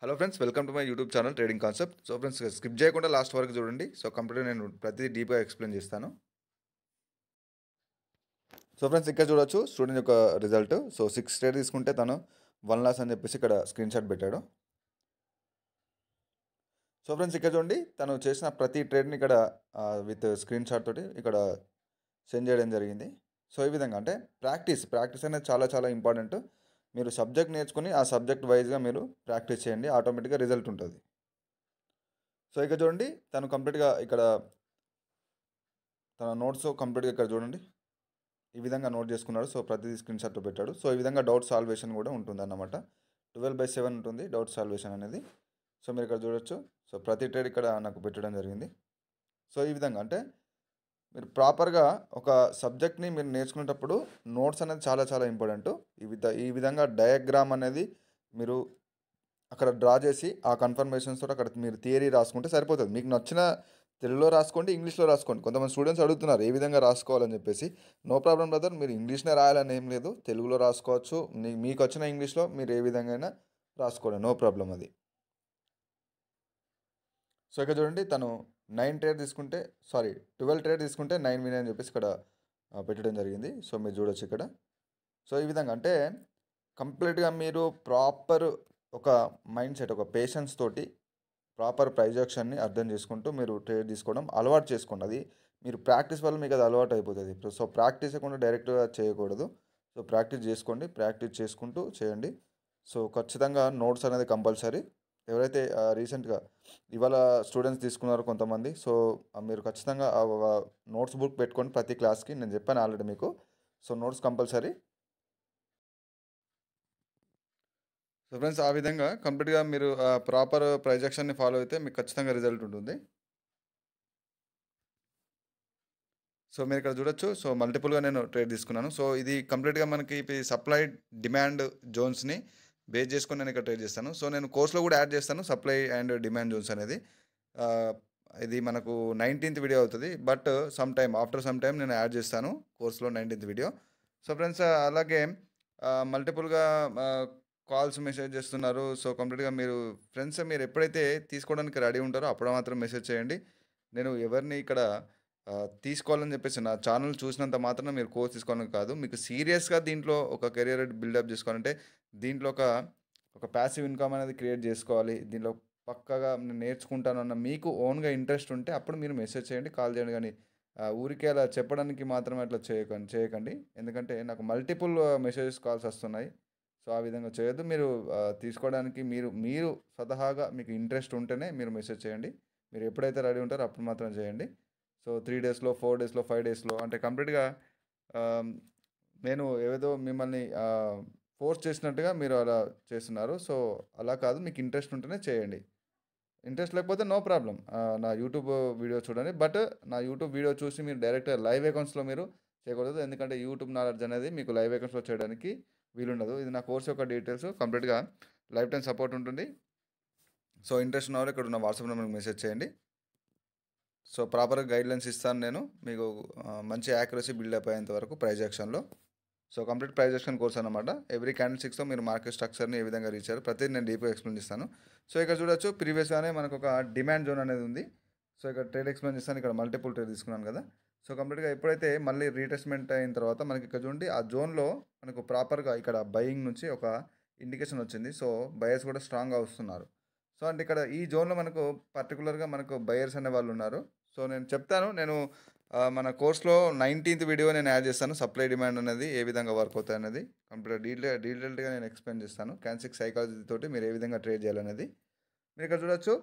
Hello friends, welcome to my YouTube channel trading concept. So friends, skip చేయకుండా last వరకు చూడండి. So కంప్లీట్గా నేను ప్రతిదీ డీప్గా ఎక్స్ప్లెయిన్ చేస్తాను. సో ఫ్రెండ్స్, ఇక్కడ చూడొచ్చు స్టూడెంట్ యొక్క రిజల్ట్. సో 6 ట్రేడ్ తీసుకుంటే తను 1 లాస్ అని చెప్పేసి ఇక్కడ స్క్రీన్ షాట్ పెట్టాడు. సో ఫ్రెండ్స్, ఇక్కడ చూడండి తను చేసిన ప్రతి ట్రేడ్ని ఇక్కడ విత్ స్క్రీన్ షాట్ తోటి ఇక్కడ సెండ్ చేయడం జరిగింది. సో ఈ విధంగా అంటే ప్రాక్టీస్ అనేది చాలా చాలా ఇంపార్టెంట్. మీరు సబ్జెక్ట్ నేర్చుకుని ఆ సబ్జెక్ట్ వైజ్గా మీరు ప్రాక్టీస్ చేయండి, ఆటోమేటిక్గా రిజల్ట్ ఉంటుంది. సో ఇక్కడ చూడండి తను కంప్లీట్గా ఇక్కడ తన నోట్స్ కంప్లీట్గా ఇక్కడ చూడండి ఈ విధంగా నోట్ చేసుకున్నాడు. సో ప్రతిదీ స్క్రీన్ షాట్లో పెట్టాడు. సో ఈ విధంగా డౌట్ సాల్వేషన్ కూడా ఉంటుంది అన్నమాట. 12/7 ఉంటుంది డౌట్ సాల్వేషన్ అనేది. సో మీరు ఇక్కడ చూడొచ్చు. సో ప్రతి ట్రేడ్ ఇక్కడ నాకు పెట్టడం జరిగింది. సో ఈ విధంగా అంటే మీరు ప్రాపర్గా ఒక సబ్జెక్ట్ని మీరు నేర్చుకునేటప్పుడు నోట్స్ అనేది చాలా చాలా ఇంపార్టెంట్. ఈ విధంగా డయాగ్రామ్ అనేది మీరు అక్కడ డ్రా చేసి ఆ కన్ఫర్మేషన్స్ తోటి అక్కడ మీరు థియరీ రాసుకుంటే సరిపోతుంది. మీకు నచ్చిన తెలుగులో రాసుకోండి, ఇంగ్లీష్లో రాసుకోండి. కొంతమంది స్టూడెంట్స్ అడుగుతున్నారు ఏ విధంగా రాసుకోవాలని చెప్పేసి. నో ప్రాబ్లం బ్రదర్, మీరు ఇంగ్లీష్నే రాయాలని ఏం లేదు, తెలుగులో రాసుకోవచ్చు. మీకు వచ్చిన ఇంగ్లీష్లో మీరు ఏ విధంగా అయినా రాసుకోండి, నో ప్రాబ్లం అది. సో ఇక్కడ చూడండి తను 12 ట్రేడ్ తీసుకుంటే 9 విన్ అని చెప్పేసి ఇక్కడ పెట్టడం జరిగింది. సో మీరు చూడొచ్చు ఇక్కడ. సో ఈ విధంగా అంటే కంప్లీట్గా మీరు ప్రాపర్ ఒక మైండ్ సెట్, ఒక పేషెన్స్ తోటి ప్రాపర్ ప్రైజ్ యాక్షన్ని అర్థం చేసుకుంటూ మీరు ట్రేడ్ తీసుకోవడం అలవాటు చేసుకోండి. అది మీరు ప్రాక్టీస్ వల్ల మీకు అది అలవాటు అయిపోతుంది. సో ప్రాక్టీస్ చేయకుండా డైరెక్ట్గా చేయకూడదు. సో ప్రాక్టీస్ చేసుకోండి, ప్రాక్టీస్ చేసుకుంటూ చేయండి. సో ఖచ్చితంగా నోట్స్ అనేది కంపల్సరీ. ఎవరైతే రీసెంట్గా ఇవాళ స్టూడెంట్స్ తీసుకున్నారో కొంతమంది, సో మీరు ఖచ్చితంగా నోట్స్ బుక్ పెట్టుకొని ప్రతి క్లాస్కి నేను చెప్పాను ఆల్రెడీ మీకు. So notes compulsory. So friends, ఆ విధంగా కంప్లీట్గా మీరు ప్రాపర్ ప్రైజ్ యాక్షన్ని ఫాలో అయితే మీకు ఖచ్చితంగా రిజల్ట్ ఉంటుంది. సో మీరు ఇక్కడ చూడొచ్చు. సో మల్టిపుల్గా నేను ట్రేడ్ తీసుకున్నాను. సో ఇది కంప్లీట్గా మనకి సప్లై డిమాండ్ జోన్స్ని బేస్ చేసుకొని నేను ఇక్కడ ట్రేడ్ చేస్తాను. సో నేను కోర్స్లో కూడా యాడ్ చేస్తాను సప్లై అండ్ డిమాండ్ జోన్స్ అనేది. ఇది మనకు 19th వీడియో అవుతుంది, బట్ ఆఫ్టర్ సమ్ టైమ్ నేను యాడ్ చేస్తాను కోర్స్లో 19th వీడియో. సో ఫ్రెండ్స్, అలాగే మల్టిపుల్గా కాల్స్ మెసేజ్ చేస్తున్నారు. సో కంప్లీట్గా మీరు ఎప్పుడైతే తీసుకోవడానికి రెడీ ఉంటారో అప్పుడు మాత్రం మెసేజ్ చేయండి. నేను ఎవరిని ఇక్కడ తీసుకోవాలని చెప్పేసి నా ఛానల్ చూసినంత మాత్రం మీరు కోర్స్ తీసుకోవాలని కాదు, మీకు సీరియస్గా దీంట్లో ఒక కెరియర్ బిల్డప్ చేసుకోవాలంటే దీంట్లో ఒక ప్యాసివ్ ఇన్కమ్ అనేది క్రియేట్ చేసుకోవాలి, దీంట్లో పక్కగా నేను నేర్చుకుంటానన్న మీకు ఓన్గా ఇంట్రెస్ట్ ఉంటే అప్పుడు మీరు మెసేజ్ చేయండి, కాల్ చేయండి. కానీ ఊరికే అలా చెప్పడానికి మాత్రం అట్లా చేయకండి. ఎందుకంటే నాకు మల్టిపుల్ మెసేజెస్ కాల్స్ వస్తున్నాయి. సో ఆ విధంగా చేయొద్దు. మీరు తీసుకోవడానికి మీరు స్వతహాగా మీకు ఇంట్రెస్ట్ ఉంటేనే మీరు మెసేజ్ చేయండి. మీరు ఎప్పుడైతే రెడీ ఉంటారో అప్పుడు మాత్రం చేయండి. సో 3 డేస్లో, 4 డేస్లో, 5 డేస్లో అంటే కంప్లీట్గా నేను ఏదో మిమ్మల్ని ఫోర్స్ చేసినట్టుగా మీరు అలా చేస్తున్నారు. సో అలా కాదు, మీకు ఇంట్రెస్ట్ ఉంటేనే చేయండి. ఇంట్రెస్ట్ లేకపోతే నో ప్రాబ్లం, నా యూట్యూబ్ వీడియో చూడండి. బట్ నా యూట్యూబ్ వీడియో చూసి మీరు డైరెక్ట్ లైవ్ అకౌంట్స్లో మీరు చేయకూడదు. ఎందుకంటే యూట్యూబ్ నాలెడ్జ్ అనేది మీకు లైవ్ అకౌంట్స్లో చేయడానికి వీలుండదు. ఇది నా కోర్స్ యొక్క డీటెయిల్స్, కంప్లీట్గా లైఫ్ టైం సపోర్ట్ ఉంటుంది. సో ఇంట్రెస్ట్ ఉన్న వాళ్ళు ఇక్కడ ఉన్న వాట్సాప్ నెంబర్కి మెసేజ్ చేయండి. సో ప్రాపర్గా గైడ్లైన్స్ ఇస్తాను నేను మీకు, మంచి యాక్యురసీ బిల్డప్ అయ్యేంత వరకు ప్రైజ్ యాక్షన్లో. So complete price action course అనమాట. ఎవ్రీ క్యాండిల్6తో మీరు మార్కెట్ స్ట్రక్చర్ని ఏ విధంగా రీచ్ అయ్యారు ప్రతిదీ నేను డీప్గా ఎక్స్ప్లెయిన్ చేస్తాను. సో ఇక్కడ చూడొచ్చు ప్రీవియస్గానే మనకు ఒక డిమాండ్ జోన్ అనేది ఉంది. సో ఇక్కడ ట్రేడ్ ఎక్స్ప్లెయిన్ చేస్తాను. ఇక్కడ మల్టిపుల్ ట్రేడ్ తీసుకున్నాను కదా. సో కంప్లీట్గా ఎప్పుడైతే మళ్ళీ రీటెస్ట్మెంట్ అయిన తర్వాత మనకి ఇక్కడ చూడండి ఆ జోన్లో మనకు ప్రాపర్గా ఇక్కడ బయింగ్ నుంచి ఒక ఇండికేషన్ వచ్చింది. సో బయర్స్ కూడా స్ట్రాంగ్గా వస్తున్నారు. సో అంటే ఇక్కడ ఈ జోన్లో మనకు పర్టికులర్గా మనకు బయర్స్ అనే వాళ్ళు ఉన్నారు. సో నేను చెప్తాను, మన కోర్స్లో 19th వీడియో నేను యాడ్ చేస్తాను. సప్లై డిమాండ్ అనేది ఏ విధంగా వర్క్ అవుతాయి అనేది కంప్లీట్ డీటెయిల్డ్గా నేను ఎక్స్ప్లెయిన్ చేస్తాను. క్యాన్సిక్ సైకాలజీ తోటి మీరు ఏ విధంగా ట్రేడ్ చేయాలనేది. మీరు ఇక్కడ చూడొచ్చు.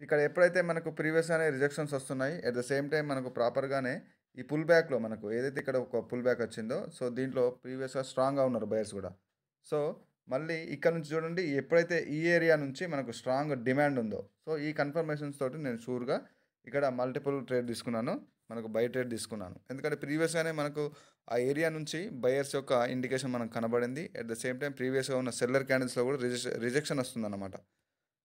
ఇక్కడ ఎప్పుడైతే మనకు ప్రీవియస్గానే రిజెక్షన్స్ వస్తున్నాయి, అట్ ద సేమ్ టైం మనకు ప్రాపర్గానే ఈ పుల్ బ్యాక్లో మనకు ఏదైతే ఇక్కడ ఒక పుల్ బ్యాక్ వచ్చిందో, సో దీంట్లో ప్రీవియస్గా స్ట్రాంగ్గా ఉన్నారు బయర్స్ కూడా. సో మళ్ళీ ఇక్కడ నుంచి చూడండి, ఎప్పుడైతే ఈ ఏరియా నుంచి మనకు స్ట్రాంగ్ డిమాండ్ ఉందో, సో ఈ కన్ఫర్మేషన్స్ తోటి నేను షూర్గా ఇక్కడ మల్టిపుల్ ట్రేడ్ తీసుకున్నాను, మనకు బై ట్రేడ్ తీసుకున్నాను. ఎందుకంటే ప్రీవియస్గానే మనకు ఆ ఏరియా నుంచి బయర్స్ యొక్క ఇండికేషన్ మనకు కనబడింది. అట్ ద సేమ్ టైం ప్రీవియస్గా ఉన్న సెల్లర్ క్యాండిల్స్లో కూడా రిజెక్షన్ వస్తుందన్నమాట.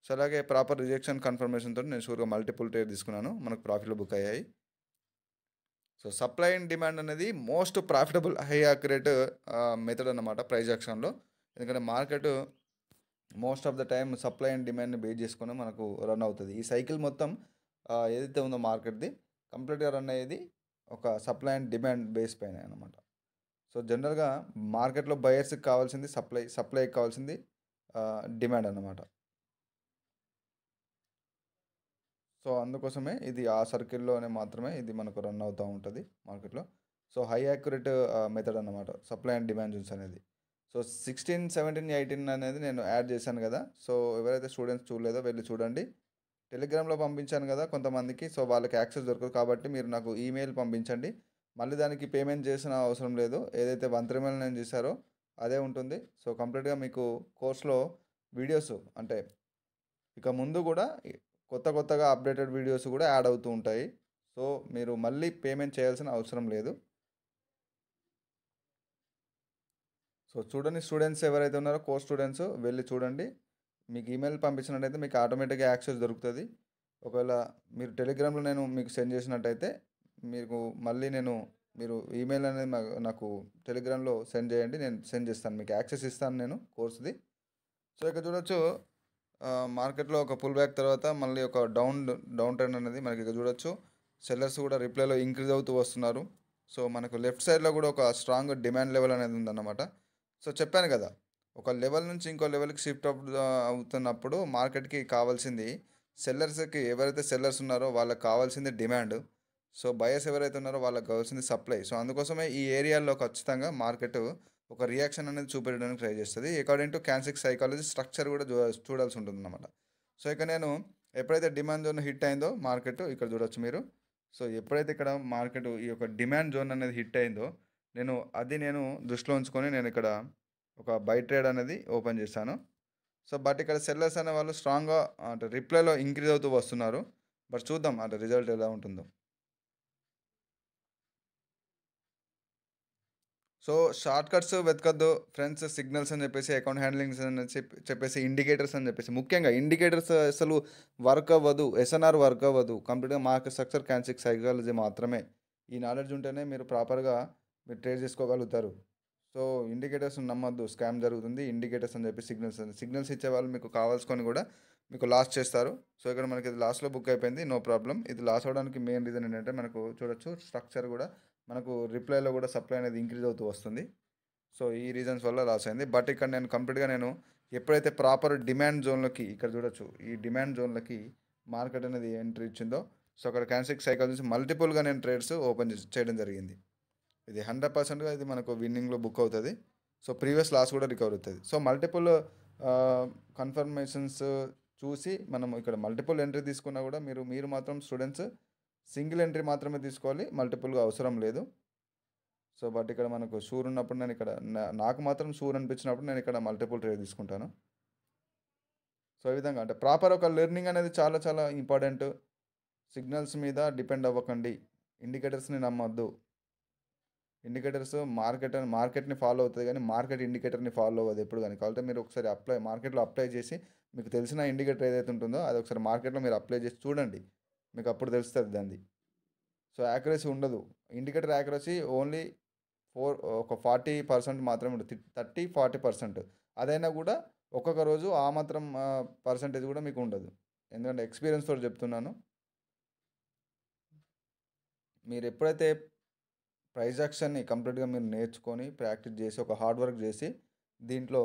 సో అలాగే ప్రాపర్ రిజెక్షన్ కన్ఫర్మేషన్ తోటి నేను షూర్గా మల్టిపుల్ ట్రేడ్ తీసుకున్నాను, మనకు ప్రాఫిట్లో బుక్ అయ్యాయి. సో సప్లై అండ్ డిమాండ్ అనేది most profitable high accurate method అన్నమాట ప్రైజ్ యాక్షన్లో. ఎందుకంటే market most of the time supply and డిమాండ్ని బేస్ చేసుకొని మనకు రన్ అవుతుంది. ఈ సైకిల్ మొత్తం ఏదైతే ఉందో మార్కెట్ది కంప్లీట్గా రన్ అయ్యేది ఒక సప్లై అండ్ డిమాండ్ బేస్ పైన అనమాట. సో జనరల్గా మార్కెట్లో బయర్స్కి కావాల్సింది సప్లై, సప్లైకి కావాల్సింది డిమాండ్ అన్నమాట. సో అందుకోసమే ఇది ఆ సర్కిల్లోనే మాత్రమే ఇది మనకు రన్ అవుతూ ఉంటుంది మార్కెట్లో. సో హై యాక్యురేట్ మెథడ్ అన్నమాట సప్లై అండ్ డిమాండ్ జోన్స్ అనేది. సో 16, 17, 18 అనేది నేను యాడ్ చేశాను కదా. సో ఎవరైతే స్టూడెంట్స్ చూడలేదో వెళ్ళి చూడండి. టెలిగ్రామ్లో పంపించాను కదా కొంతమందికి. సో వాళ్ళకి యాక్సెస్ దొరకదు కాబట్టి మీరు నాకు ఈమెయిల్ పంపించండి. మళ్ళీ దానికి పేమెంట్ చేసిన అవసరం లేదు. ఏదైతే 1 నేను చేశారో అదే ఉంటుంది. సో కంప్లీట్గా మీకు కోర్స్లో వీడియోస్ అంటే ఇక ముందు కూడా కొత్తగా అప్డేటెడ్ వీడియోస్ కూడా యాడ్ అవుతూ ఉంటాయి. సో మీరు మళ్ళీ పేమెంట్ చేయాల్సిన అవసరం లేదు. సో చూడండి, స్టూడెంట్స్ ఎవరైతే ఉన్నారో కోర్స్ స్టూడెంట్స్ వెళ్ళి చూడండి. మీకు ఈమెయిల్ పంపించినట్టయితే మీకు ఆటోమేటిక్గా యాక్సెస్ దొరుకుతుంది. ఒకవేళ మీరు టెలిగ్రామ్లో నేను మీకు సెండ్ చేసినట్టయితే మీకు మళ్ళీ మీరు ఈమెయిల్ అనేది నాకు టెలిగ్రామ్లో సెండ్ చేయండి. నేను సెండ్ చేస్తాను, మీకు యాక్సెస్ ఇస్తాను నేను కోర్స్ది. సో ఇక్కడ చూడొచ్చు మార్కెట్లో ఒక పుల్ బ్యాక్ తర్వాత మళ్ళీ ఒక డౌన్ ట్రెండ్ అనేది మనకి ఇక్కడ చూడొచ్చు. సెల్లర్స్ కూడా రిప్లైలో ఇంక్రీజ్ అవుతూ వస్తున్నారు. సో మనకు లెఫ్ట్ సైడ్లో కూడా ఒక స్ట్రాంగ్ డిమాండ్ లెవెల్ అనేది ఉందన్నమాట. సో చెప్పాను కదా, ఒక లెవెల్ నుంచి ఇంకో లెవెల్కి షిఫ్ట్ అవుతున్నప్పుడు మార్కెట్కి కావాల్సింది సెల్లర్స్కి, ఎవరైతే సెల్లర్స్ ఉన్నారో వాళ్ళకి కావాల్సింది డిమాండ్. సో బయర్స్ ఎవరైతే ఉన్నారో వాళ్ళకి కావాల్సింది సప్లై. సో అందుకోసమే ఈ ఏరియాలో ఖచ్చితంగా మార్కెట్ ఒక రియాక్షన్ అనేది చూపెట్టడానికి ట్రై చేస్తుంది. అకార్డింగ్ టు క్యాన్సిక్ సైకాలజీ స్ట్రక్చర్ కూడా చూడాల్సి ఉంటుంది అన్నమాట. సో ఇక నేను ఎప్పుడైతే డిమాండ్ జోన్ హిట్ అయిందో మార్కెట్ ఇక్కడ చూడొచ్చు మీరు. సో ఎప్పుడైతే ఇక్కడ మార్కెట్ ఈ యొక్క డిమాండ్ జోన్ అనేది హిట్ అయిందో నేను దృష్టిలో ఉంచుకొని నేను ఇక్కడ ఒక బై ట్రేడ్ అనేది ఓపెన్ చేశాను. సో బట్ ఇక్కడ సెల్లర్స్ అనే వాళ్ళు స్ట్రాంగ్గా అంటే రిప్లైలో ఇంక్రీజ్ అవుతూ వస్తున్నారు. బట్ చూద్దాం అంటే రిజల్ట్ ఎలా ఉంటుందో. సో షార్ట్ కట్స్ వెతకద్దు ఫ్రెండ్స్. సిగ్నల్స్ అని చెప్పేసి, అకౌంట్ హ్యాండ్లింగ్స్ అని చెప్పేసి, ఇండికేటర్స్ అని చెప్పేసి, ముఖ్యంగా ఇండికేటర్స్ అసలు వర్క్ అవ్వదు. ఎస్ఎన్ఆర్ వర్క్ అవ్వదు. కంప్లీట్గా మార్కెట్ స్ట్రక్చర్, క్యాన్సిక్ సైకాలజీ మాత్రమే. ఈ నాలెడ్జ్ ఉంటేనే మీరు ప్రాపర్గా మీరు ట్రేడ్ చేసుకోగలుగుతారు. సో ఇండికేటర్స్ నమ్మొద్దు, స్కామ్ జరుగుతుంది. ఇండికేటర్స్ అని చెప్పి సిగ్నల్స్ ఇచ్చే వాళ్ళు మీకు కావాల్సుకొని కూడా మీకు లాస్ చేస్తారు. సో ఇక్కడ మనకి ఇది లాస్ట్లో బుక్ అయిపోయింది, నో ప్రాబ్లం. ఇది లాస్ అవడానికి మెయిన్ రీజన్ ఏంటంటే మనకు చూడొచ్చు స్ట్రక్చర్ కూడా మనకు రిప్లైలో కూడా సప్లై అనేది ఇంక్రీజ్ అవుతూ వస్తుంది. సో ఈ రీజన్స్ వల్ల లాస్ అయింది. బట్ ఇక్కడ నేను కంప్లీట్గా ఎప్పుడైతే ప్రాపర్ డిమాండ్ జోన్లోకి ఇక్కడ చూడొచ్చు, ఈ డిమాండ్ జోన్లకి మార్కెట్ అనేది ఎంట్రీ ఇచ్చిందో, సో అక్కడ క్యాన్సిక్ సైకిల్ నుంచి మల్టిపుల్గా నేను ట్రేడ్స్ ఓపెన్ చేయడం జరిగింది. ఇది 100%గా ఇది మనకు విన్నింగ్లో బుక్ అవుతుంది. సో ప్రీవియస్ లాస్ కూడా రికవర్ అవుతుంది. సో మల్టిపుల్ కన్ఫర్మేషన్స్ చూసి మనం ఇక్కడ మల్టిపుల్ ఎంట్రీ తీసుకున్నా కూడా మీరు మాత్రం స్టూడెంట్స్ సింగిల్ ఎంట్రీ మాత్రమే తీసుకోవాలి, మల్టిపుల్గా అవసరం లేదు. సో బట్ ఇక్కడ మనకు షూర్ ఉన్నప్పుడు నేను ఇక్కడ నాకు మాత్రం షూర్ అనిపించినప్పుడు నేను ఇక్కడ మల్టిపుల్ ట్రేడ్ తీసుకుంటాను. సో ఈ విధంగా అంటే ప్రాపర్ ఒక లెర్నింగ్ అనేది చాలా చాలా ఇంపార్టెంట్. సిగ్నల్స్ మీద డిపెండ్ అవ్వకండి, ఇండికేటర్స్ని నమ్మొద్దు. ఇండికేటర్స్ మార్కెట్ని ఫాలో అవుతుంది కానీ మార్కెట్ ఇండికేటర్ని ఫాలో అవ్వదు ఎప్పుడు కానీ. కాబట్టి మీరు ఒకసారి మార్కెట్లో అప్లై చేసి మీకు తెలిసిన ఇండికేటర్ ఏదైతే ఉంటుందో అది ఒకసారి మార్కెట్లో మీరు అప్లై చేసి చూడండి, మీకు అప్పుడు తెలుస్తుంది దాన్ని. సో యాక్యురసీ ఉండదు. ఇండికేటర్ యాక్యురసీ ఓన్లీ ఒక 40% మాత్రమే ఉంటుంది, 30-40%. అదైనా కూడా ఒక్కొక్క రోజు ఆ మాత్రం పర్సంటేజ్ కూడా మీకు ఉండదు. ఎందుకంటే ఎక్స్పీరియన్స్ తోటి చెప్తున్నాను. మీరు ఎప్పుడైతే ప్రైస్ యాక్షన్ని కంప్లీట్గా మీరు నేర్చుకొని ప్రాక్టీస్ చేసి ఒక హార్డ్ వర్క్ చేసి దీంట్లో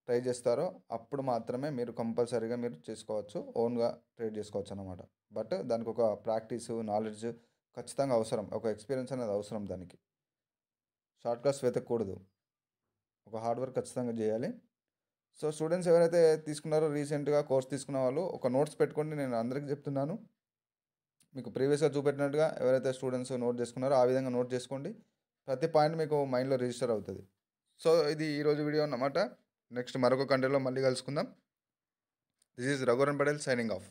ట్రై చేస్తారో అప్పుడు మాత్రమే మీరు కంపల్సరీగా మీరు చేసుకోవచ్చు, ఓన్గా ట్రేడ్ చేసుకోవచ్చు అన్నమాట. బట్ దానికి ఒక ప్రాక్టీసు, నాలెడ్జ్ ఖచ్చితంగా అవసరం, ఒక ఎక్స్పీరియన్స్ అనేది అవసరం. దానికి షార్ట్ కట్స్ వెతకూడదు, ఒక హార్డ్ వర్క్ ఖచ్చితంగా చేయాలి. సో స్టూడెంట్స్ ఎవరైతే తీసుకున్నారో రీసెంట్గా కోర్స్ తీసుకున్న వాళ్ళు ఒక నోట్స్ పెట్టుకోండి. నేను అందరికీ చెప్తున్నాను, మీకు ప్రీవియస్గా చూపెట్టినట్టుగా ఎవరైతే స్టూడెంట్స్ నోట్ చేసుకున్నారో ఆ విధంగా నోట్ చేసుకోండి. ప్రతి పాయింట్ మీకు మైండ్లో రిజిస్టర్ అవుతుంది. సో ఇది ఈరోజు వీడియో అన్నమాట. నెక్స్ట్ మరొక కంటెంట్లో మళ్ళీ కలుసుకుందాం. This is Raghuvaran Patel signing off.